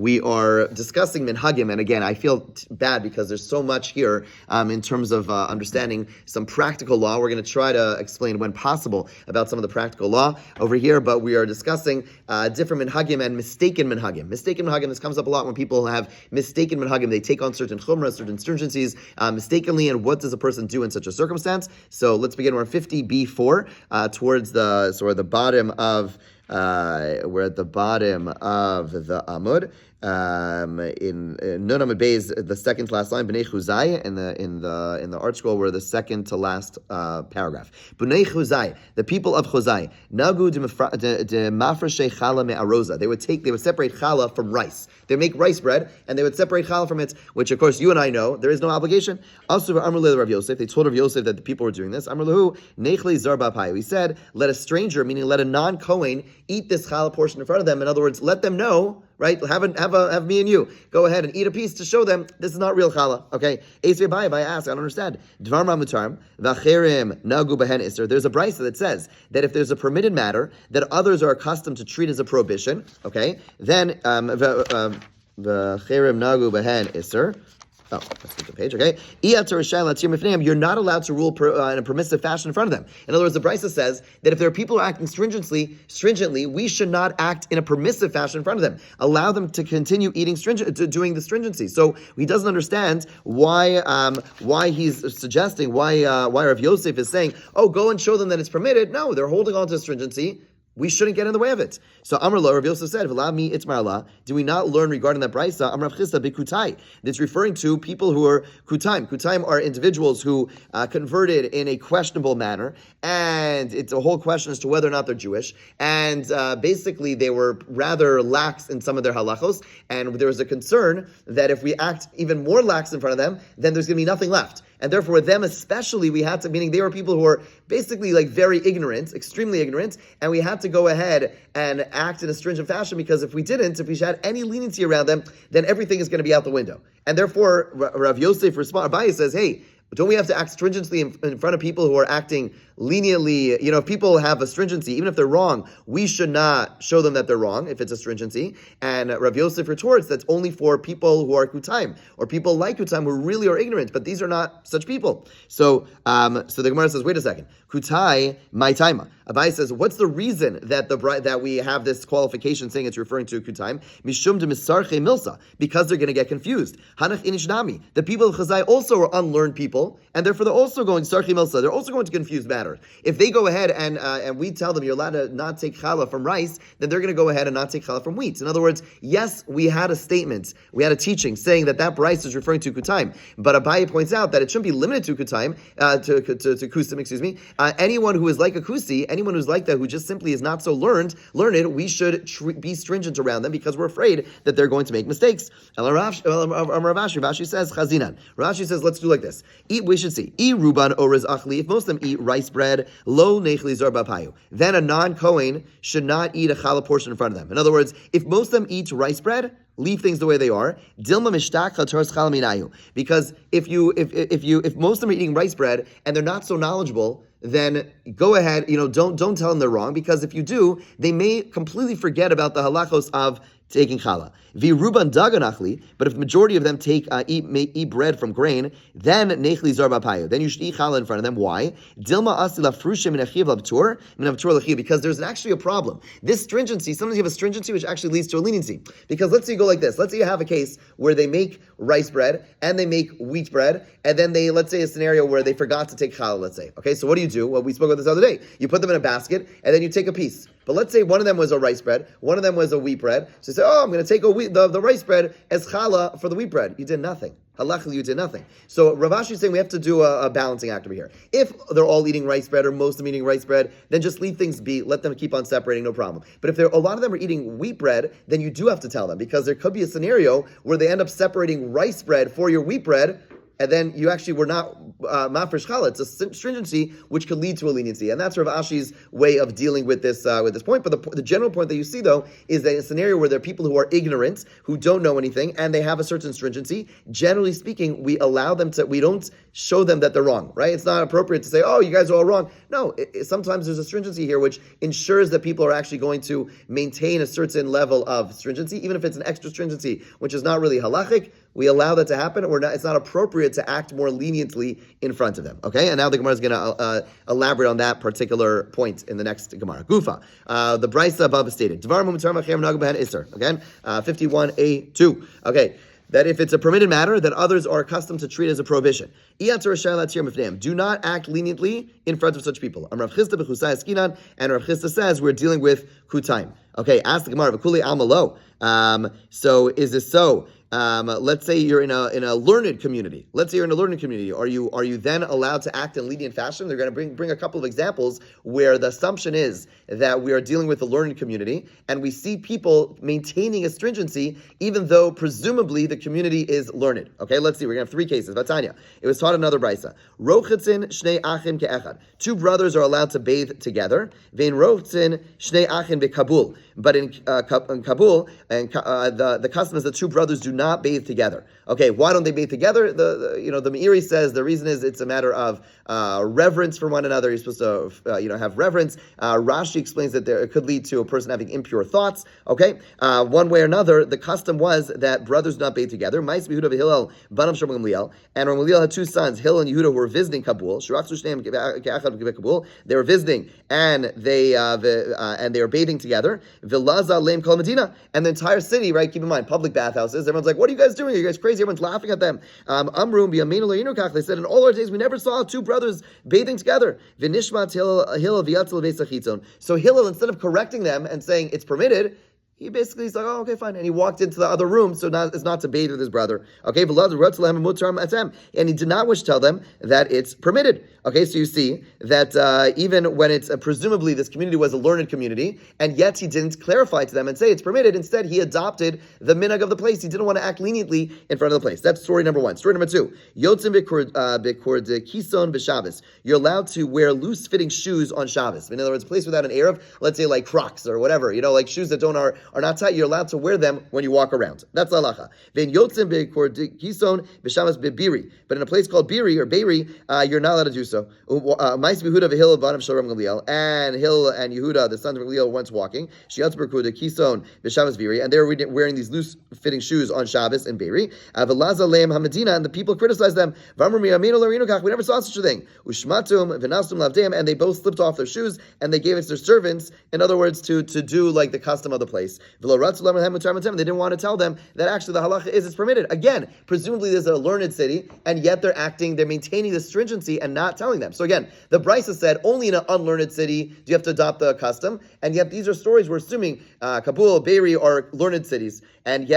we are discussing minhagim, and again, I feel bad because there's so much here in terms of understanding some practical law. We're going to try to explain when possible about some of the practical law over here, but we are discussing different minhagim and mistaken minhagim. Mistaken minhagim, this comes up a lot when people have mistaken minhagim. They take on certain chumrah, certain stringencies mistakenly, and what does a person do in such a circumstance? So let's begin. We're on 50b4 towards the bottom of. We're at the bottom of the Amud. In Nun Amud Beis, the second to last line, B'nei Chuzai, in the art scroll, we're the second to last paragraph. B'nei Chuzai, the people of Chuzai, Nagu de mafreshe challah me'aroza. They would separate challah from rice. They make rice bread, and they would separate challah from it, which of course you and I know there is no obligation. Also, Amr le Rav Yosef, they told Rav Yosef that the people were doing this. Amr lehu nechle zar b'apayu. He said, let a stranger, meaning let a non-Kohen, eat this challah portion in front of them. In other words, let them know, right? Have me and you go ahead and eat a piece to show them this is not real challah. Okay. Esrei Abai asked, I don't understand. Dvar ma mutarim v'acherim nagu behen iser. There's a brisa that says that if there's a permitted matter that others are accustomed to treat as a prohibition, okay, then v'acherim nagu behen iser. Oh, let's get the page, okay? You're not allowed to rule in a permissive fashion in front of them. In other words, the Brisa says that if there are people who are acting stringently, we should not act in a permissive fashion in front of them. Allow them to continue doing the stringency. So he doesn't understand why he's suggesting, why Rav Yosef is saying, oh, go and show them that it's permitted. No, they're holding on to stringency. We shouldn't get in the way of it. So Amar lo, Rav Yosef said, "V'la mi itmar Allah." Do we not learn regarding that brisa? Amar Rav Chisda bikutai. It's referring to people who are kutaim. Kutaim are individuals who converted in a questionable manner, and it's a whole question as to whether or not they're Jewish. And basically, they were rather lax in some of their halachos, and there was a concern that if we act even more lax in front of them, then there's going to be nothing left. And therefore, them especially, we had to, meaning they were people who were basically like very ignorant, extremely ignorant, and we had to go ahead and act in a stringent fashion, because if we had any leniency around them, then everything is going to be out the window. And therefore, Rav Yosef Abaye says, hey, don't we have to act stringently in front of people who are acting leniently? If people have a stringency, even if they're wrong, we should not show them that they're wrong if it's a stringency. And Rav Yosef retorts, that's only for people who are kutaim, or people like kutaim who really are ignorant, but these are not such people. So the Gemara says, wait a second, kutai my taima. Abai says, what's the reason that we have this qualification saying it's referring to kutaim? Mishum de misarche milsa, because they're going to get confused. Hanach inishnami, the people of Chazai also are unlearned people, and therefore they're also going sarche milsa. They're also going to confuse matters. If they go ahead and we tell them you're allowed to not take challah from rice, then they're going to go ahead and not take challah from wheat. In other words, yes, we had a statement, we had a teaching saying that rice is referring to kutaim, but Abai points out that it shouldn't be limited to kutaim, to kusim, excuse me. Anyone who is like a kusi, anyone who's like that, who just simply is not so learned, we should be stringent around them because we're afraid that they're going to make mistakes. Rashi says, Chazinan. Rashi says, let's do like this. We should see. Ruban orez achli. If most of them eat rice bread, lo nechli zar b'payu, then a non-Kohen should not eat a challah portion in front of them. In other words, if most of them eat rice bread, leave things the way they are. Dilma mishtach chaltoras challah minayu. Because if most of them are eating rice bread and they're not so knowledgeable, then go ahead, don't tell them they're wrong, because if you do, they may completely forget about the halachos of taking challah. V'ruban daganachli, but if the majority of them eat bread from grain, then nechli zar b'payu. Then you should eat challah in front of them. Why? Dilma asila frushim min achiv l'abtur min abtur l'chiv. Because there's actually a problem. This stringency, sometimes you have a stringency which actually leads to a leniency. Because let's say you go like this. Let's say you have a case where they make rice bread and they make wheat bread, and then let's say a scenario where they forgot to take challah. Let's say, okay. So what do? Well, we spoke about this the other day. You put them in a basket and then you take a piece. But let's say one of them was a rice bread, one of them was a wheat bread. So you say, I'm going to take the rice bread as challah for the wheat bread. You did nothing. Halachically, you did nothing. So Rav Ashi is saying we have to do a balancing act over here. If they're all eating rice bread, or most of them eating rice bread, then just leave things be. Let them keep on separating, no problem. But if a lot of them are eating wheat bread, then you do have to tell them, because there could be a scenario where they end up separating rice bread for your wheat bread, and then you actually were not mafresh challah. It's a stringency which could lead to a leniency, and that's Rav Ashi's way of dealing with this point. But the general point that you see though is that in a scenario where there are people who are ignorant, who don't know anything, and they have a certain stringency, generally speaking, we allow them to. We don't show them that they're wrong, right? It's not appropriate to say, "Oh, you guys are all wrong." No, sometimes there's a stringency here which ensures that people are actually going to maintain a certain level of stringency, even if it's an extra stringency, which is not really halachic. We allow that to happen, or not, it's not appropriate to act more leniently in front of them. Okay, and now the Gemara is going to elaborate on that particular point in the next Gemara. Gufa, the Brisa above stated. Dvar mutar machem nagam behen iser. Again, 51a2. Okay. That if it's a permitted matter, that others are accustomed to treat as a prohibition. Do not act leniently in front of such people. And Rav Chisda says we're dealing with kutaim. Okay, ask the Gemara, V'kuli alma lo. So is this so? Let's say you're in a learned community. Are you then allowed to act in lenient fashion? They're going to bring a couple of examples where the assumption is that we are dealing with a learned community, and we see people maintaining a stringency, even though presumably the community is learned. Okay, let's see. We're going to have three cases. Vatanya. It was taught another brisa. Rochitzin shnei achim ke'echad. Two brothers are allowed to bathe together. Vein rochitzin shnei achim beKabul. But in Kabul, and the custom is that two brothers do not bathe together. Okay, why don't they bathe together? The Meiri says the reason is it's a matter of reverence for one another. You're supposed to have reverence. Rashi explains that it could lead to a person having impure thoughts. Okay, one way or another, the custom was that brothers do not bathe together. Mais Yehuda v'Hillel banav Shlomo Gamliel, and Gamliel had two sons, Hillel and Yehuda, who were visiting Kabul. They were visiting, and they were bathing together. Vilaza leim kol Medina, and the entire city, right? Keep in mind, public bathhouses. Everyone's like, "What are you guys doing? Are you guys crazy?" Everyone's laughing at them. Amrum b'yameinu le'inu kach. They said, in all our days, we never saw two brothers bathing together. V'nishmat Hillel v'yatzel v'esachitzon. So Hillel, instead of correcting them and saying it's permitted, he's like, "Oh, okay, fine," and he walked into the other room, so it's not to bathe with his brother. Okay, and he did not wish to tell them that it's permitted. Okay, so you see that even when it's presumably this community was a learned community, and yet he didn't clarify to them and say it's permitted. Instead, he adopted the minhag of the place. He didn't want to act leniently in front of the place. That's story number one. Story number two: Yotzim b'kord kison b'Shabbos. You're allowed to wear loose-fitting shoes on Shabbos. In other words, a place without an Erev, let's say like Crocs or whatever, like shoes that are not tight, you're allowed to wear them when you walk around. That's halacha. Then yotzim b'kord kison b'Shabbos b'Biri. But in a place called Biri or Beiri, you're not allowed to do so. Mais Yehuda v'Hillel banav Shalom Gamliel, and Hillel and Yehuda, the sons of Gamliel, once walking. Shiatz b'kord kison b'Shabbos Biri, and they were wearing these loose-fitting shoes on Shabbos in Beiri. V'laza leim haMedina, and the people criticized them. V'amru miyameinu l'reinu kach. We never saw such a thing. Ushmatum v'nastum lavdeim, and they both slipped off their shoes and they gave it to their servants. In other words, to do like the custom of the place. They didn't want to tell them that actually the halacha is it's permitted. Again, presumably there's a learned city, and yet they're maintaining the stringency and not telling them. So again, the Brisa said only in an unlearned city do you have to adopt the custom, and yet these are stories we're assuming Kabul, Beiri are learned cities, and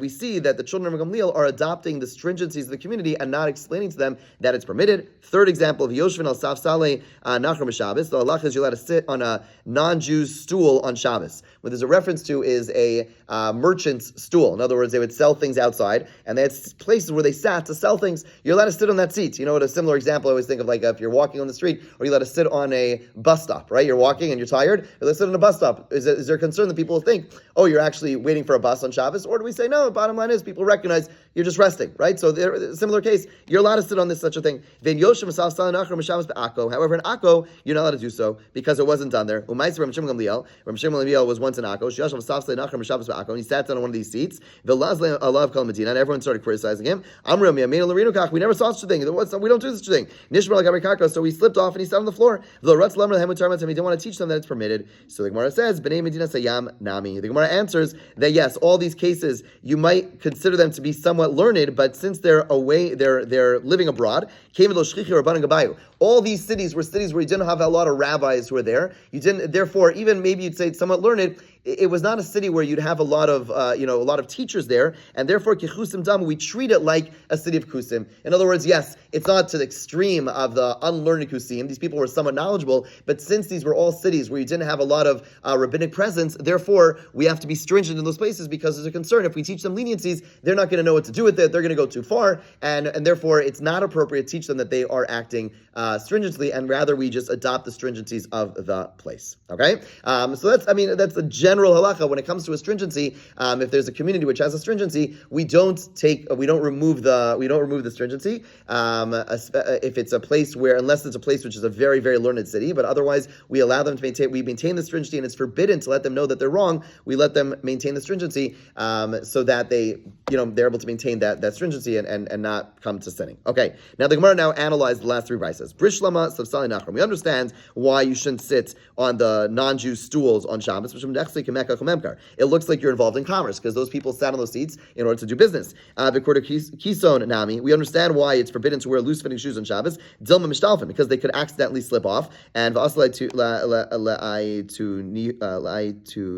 we see that the children of Gamliel are adopting the stringencies of the community and not explaining to them that it's permitted. Third example of Yoshvin al Safsale Nachram Shabbos. The halacha is you're allowed to sit on a non-Jew's stool on Shabbos. What there's a reference to is a merchant's stool. In other words, they would sell things outside, and they had places where they sat to sell things. You're allowed to sit on that seat. You know what a similar example I always think of, like if you're walking on the street, or you're allowed to sit on a bus stop, right? You're walking and you're tired, you're allowed to sit on a bus stop. Is there concern that people think, oh, you're actually waiting for a bus on Shabbos? Or do we say, no, the bottom line is people recognize you're just resting, right? So similar case, you're allowed to sit on such a thing. However, in Akko, you're not allowed to do so because it wasn't done there. Gamliel was once in Akko, and he sat down on one of these seats. And everyone started criticizing him. We never saw such a thing. We don't do such a thing. So he slipped off and he sat on the floor. He didn't want to teach them that it's permitted. So the Gemara says, B'nai Medina Sayam Nami. The Gemara answers that yes, all these cases you might consider them to be somewhat learned, but since they're away, they're living abroad. All these cities were cities where you didn't have a lot of rabbis who were there. You didn't, therefore, even maybe you'd say it's somewhat learned. it was not a city where you'd have a lot of teachers there, and therefore kichusim dam, we treat it like a city of kusim. In other words, yes, it's not to the extreme of the unlearned kusim. These people were somewhat knowledgeable, but since these were all cities where you didn't have a lot of rabbinic presence, therefore we have to be stringent in those places because there's a concern. If we teach them leniencies, they're not going to know what to do with it. They're going to go too far, and therefore it's not appropriate to teach them that they are acting stringently, and rather we just adopt the stringencies of the place. Okay, so that's the general halacha when it comes to a stringency. If there's a community which has a stringency, we don't remove the stringency. If it's a place unless it's a place which is a very, very learned city, but otherwise we allow them to maintain the stringency, and it's forbidden to let them know that they're wrong. We let them maintain the stringency so that they're able to maintain that stringency and not come to sinning. Okay, now the Gemara now analyzed the last three brises. Brishlama Savsali Nachram. We understand why you shouldn't sit on the non-Jew stools on Shabbos. It looks like you're involved in commerce because those people sat on those seats in order to do business. Kison Nami. We understand why it's forbidden to wear loose-fitting shoes on Shabbos. Dilma Mishtalfin, because they could accidentally slip off. And V'aslai to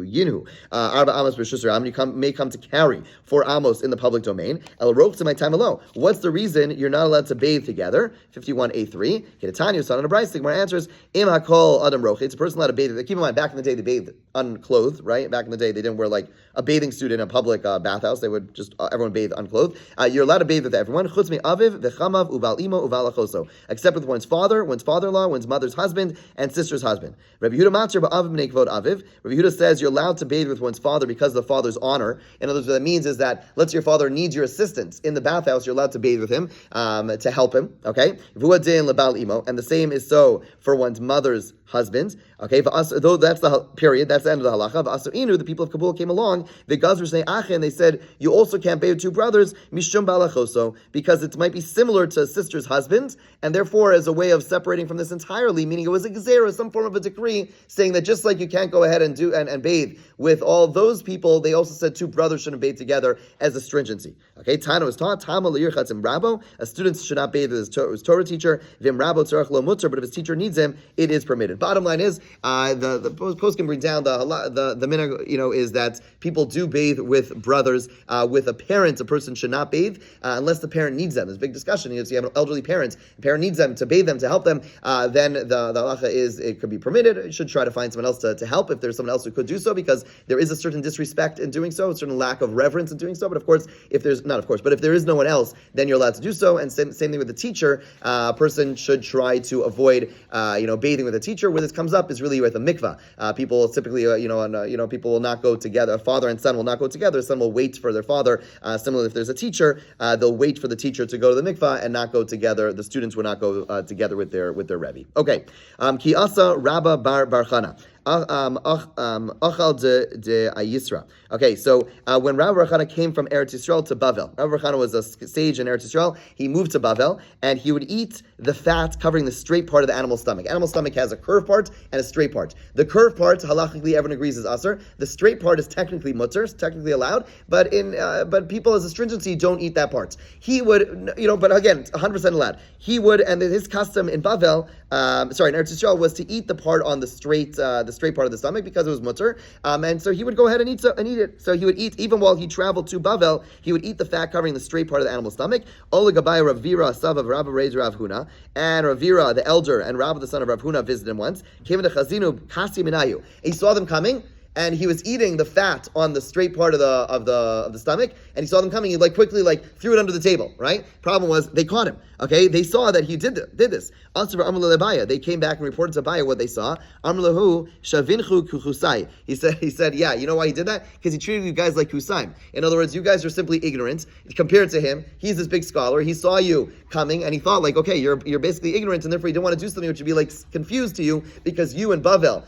Yinu. Arba Amos B'Shusar. You may come to carry 4 amos in the public domain. El Rok to my time alone. What's the reason you're not allowed to bathe together? 51a3. Kedatanya, son of a Bryce. The Gemara answers, Im HaKol Adam Roche. It's a person allowed to bathe. Keep in mind, back in the day, they bathed unclothed, right? Back in the day, they didn't wear like a bathing suit in a public bathhouse. They would just, everyone bathe unclothed. You're allowed to bathe with everyone. Chutz mi aviv, v'chamav, uval imo, uval achoso. Except with one's father, one's father-in-law, one's mother's husband, and sister's husband. Rabbi Yehuda Matzir ba'aviv b'nei kvod aviv. Rabbi Yehuda says you're allowed to bathe with one's father because of the father's honor. In other words, what that means is that, let's say your father needs your assistance in the bathhouse, you're allowed to bathe with him to help him. Okay? And the same is so for one's mother's husband. Okay, though that's the period, that's the end of the halacha. Inu, the people of Kabul came along, the Gazr Shnei Achen, and they said, you also can't bathe with 2 brothers, Mishum Balachoso, because it might be similar to a sister's husband, and therefore as a way of separating from this entirely, meaning it was a gezerah, some form of a decree, saying that just like you can't go ahead and do and bathe with all those people, they also said 2 brothers shouldn't bathe together as a stringency. Okay, Tana was taught, Tama L'yirchatzim Rabo, a student should not bathe with his Torah teacher, Vim Rabo Tzarech Lo Mutter, but if his teacher needs him, it is permitted. Bottom line is, the post can bring down the minhag, is that people do bathe with brothers. With a parent, a person should not bathe unless the parent needs them. There's a big discussion. So you have an elderly parent, the parent needs them to bathe them, to help them, then the halacha is it could be permitted. You should try to find someone else to help if there's someone else who could do so, because there is a certain disrespect in doing so, a certain lack of reverence in doing so. But of course, if there is no one else, then you're allowed to do so. And same thing with the teacher. A person should try to avoid bathing with a teacher. Where this comes up is really with a mikvah. People typically, people will not go together. A father and son will not go together. Son will wait for their father. Similarly, if there's a teacher, they'll wait for the teacher to go to the mikvah and not go together. The students will not go together with their rebbe. Okay. Ki asa Rabba bar Chana. Achal de Ayisra. Okay, so when Rabbi Barchana came from Eretz Yisrael to Bavel, Rabbi Barchana was a sage in Eretz Yisrael. He moved to Bavel, and he would eat the fat covering the straight part of the animal's stomach. Animal stomach has a curved part and a straight part. The curved part, halachically, everyone agrees is asur. The straight part is technically mutter, technically allowed, but people as a stringency don't eat that part. He would, but again, it's 100% allowed. He would, and his custom in Bavel, in Eretz Yisrael, was to eat the part on the straight part of the stomach because it was mutter, and so he would go ahead and eat it. So he would eat, even while he traveled to Bavel, he would eat the fat covering the straight part of the animal's stomach. Ola Gabai Ravira, Sav of Rabba Reiz Rav Huna, and Ravira, the elder, and Rabba, the son of Rav Huna, visited him once. Came into Chazinu, Kasi Minayu. He saw them coming, and he was eating the fat on the straight part of the stomach, and he saw them coming. He quickly threw it under the table. Right? Problem was they caught him. Okay, they saw that he did this. They came back and reported to Abaya what they saw. He said, yeah, you know why he did that? Because he treated you guys like Kusaim. In other words, you guys are simply ignorant compared to him. He's this big scholar. He saw you coming, and he thought okay, you're basically ignorant, and therefore you don't want to do something which would be confused to you because you in Bavel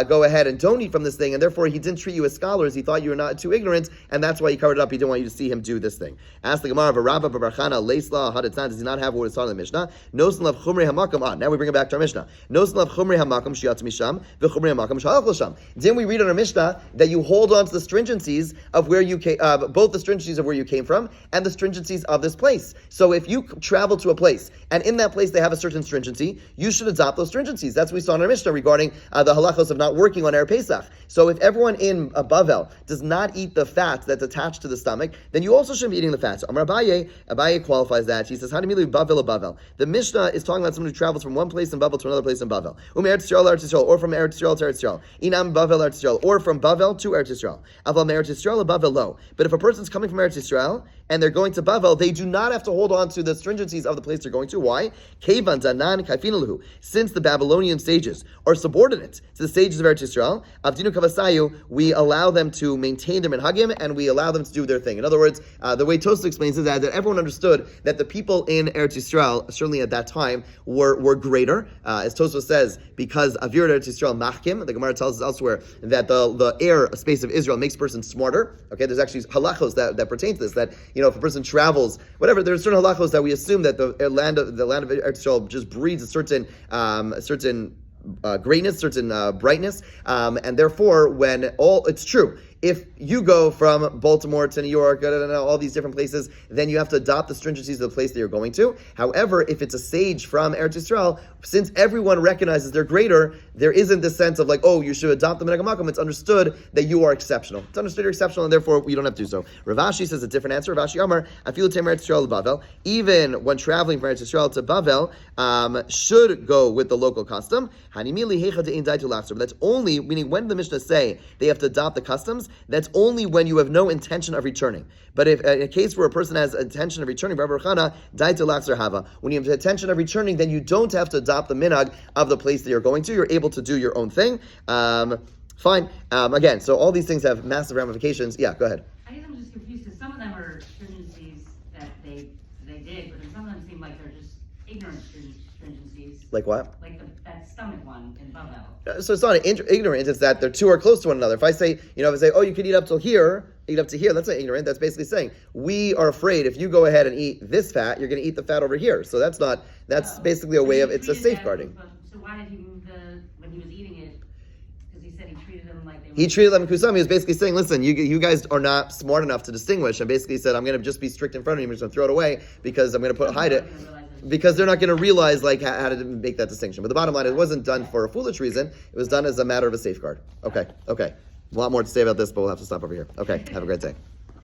go ahead and don't eat from this thing, and therefore he didn't treat you as scholars. He thought you were not too ignorant, and that's why he covered it up. He didn't want you to see him do this thing. Ask the Gemara of Rabba Barchana Leisla Hadatzan. Does he not have what is taught in the Mishnah? Nosan lav chumrei hamakam. Now we bring it back to our Mishnah. Nosan lav chumrei hamakam shiatz misham v'chumrei hamakam shalach l'sham. Didn't we read in our Mishnah that you hold on to the stringencies of where you came, both the stringencies of where you came from and the stringencies of this place? So if you travel to a place and in that place they have a certain stringency, you should adopt those stringencies. That's what we saw in our Mishnah regarding the halachos of not working working on Erev Pesach. So if everyone in Bavel does not eat the fat that's attached to the stomach, then you also shouldn't be eating the fat. So Amar Abaye qualifies that. He says, Hanimili Bavel Bavel. The Mishnah is talking about someone who travels from one place in Bavel to another place in Bavel. Eretz Yisrael, or from Eretz Yisrael to Eretz Yisrael. Inam Bavel Eretz Yisrael, or from Bavel to Eretz Yisrael. Aval Eretz Yisrael Bavel lo. But if a person's coming from Eretz Yisrael and they're going to Bavel, they do not have to hold on to the stringencies of the place they're going to. Why? Kevan Zanan Kaifinalahu. Since the Babylonian sages are subordinate to the sages of Eretz Yisrael, Avdinu Kavasayu, we allow them to maintain their minhagim and we allow them to do their thing. In other words, the way Tosfos explains is that everyone understood that the people in Eretz Yisrael, certainly at that time, were greater. As Tosfos says, because Avir Eretz Yisrael Machkim, the Gemara tells us elsewhere that the air space of Israel makes a person smarter. Okay, there's actually halachos that pertain to this, that if a person travels, whatever, there's certain halachos that we assume that the land of Eretz Yisrael just breeds a certain greatness, certain brightness, and therefore, it's true. If you go from Baltimore to New York, all these different places, then you have to adopt the stringencies of the place that you're going to. However, if it's a sage from Eretz Yisrael, since everyone recognizes they're greater, there isn't this sense of you should adopt the minhag makom. It's understood that you are exceptional. It's understood you're exceptional, and therefore you don't have to do so. Rav Ashi says a different answer. Rav Ashi Amar, Afilu Tem Eretz Yisrael Bavel, even when traveling from Eretz Yisrael to Bavel, should go with the local custom. Hanimili Heicha De'in Daitu Lachzer. But that's only, meaning when the Mishnah say they have to adopt the customs, that's only when you have no intention of returning. But if in a case where a person has intention of returning, when you have the intention of returning, then you don't have to adopt the minhag of the place that you're going to. You're able to do your own thing. Fine. Again, so all these things have massive ramifications. Yeah, go ahead. I guess I'm just confused because some of them are stringencies that they did, but then some of them seem like they're just ignorant stringencies. Like what? Like that stomach one in Bavel. So it's not ignorant, it's that the two are close to one another. If I say, oh, you could eat up to here, that's not ignorant. That's basically saying, we are afraid if you go ahead and eat this fat, you're going to eat the fat over here. So that's basically a way of, it's a safeguarding. So why did he move when he was eating it? Because he said he treated them like they were... He treated them kusam. He was basically saying, listen, you guys are not smart enough to distinguish. And basically said, I'm going to just be strict in front of you. I'm just going to throw it away because I'm going to hide it. Because they're not going to realize how to make that distinction. But the bottom line, it wasn't done for a foolish reason. It was done as a matter of a safeguard. Okay. A lot more to say about this, but we'll have to stop over here. Okay, have a great day.